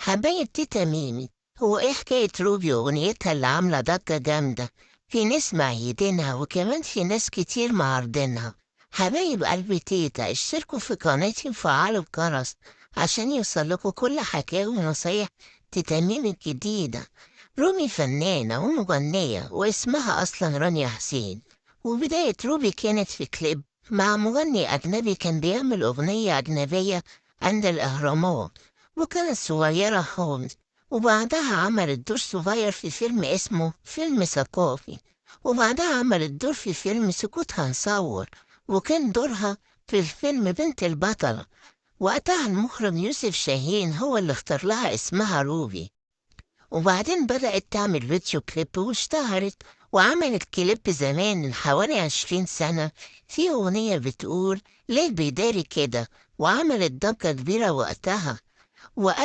حبايب تيتا ميمي. هو ايه حكاية روبي واغنيتها اللي عاملة ضجة جامدة؟ في ناس معيدينها وكمان في ناس كتير معارضينها. حبايب قلب تيتا، اشتركوا في قناتي وفعلوا الجرس عشان يوصلكوا كل حكاوي ونصايح تيتا ميمي الجديدة. روبي فنانة ومغنية واسمها أصلا رانيا حسين. وبداية روبي كانت في كليب مع مغني أجنبي كان بيعمل أغنية أجنبية عند الأهرامات، وكانت صغيرة خالص. وبعدها عملت دور صغير في فيلم اسمه فيلم ثقافي. وبعدها عملت دور في فيلم سكوت هنصور، وكان دورها في الفيلم بنت البطلة. وقتها المخرج يوسف شاهين هو اللي اختار لها اسمها روبي. وبعدين بدأت تعمل فيديو كليب واشتهرت، وعملت كليب زمان من حوالي 20 سنة في أغنية بتقول ليه بيداري كده، وعملت ضجة كبيرة وقتها.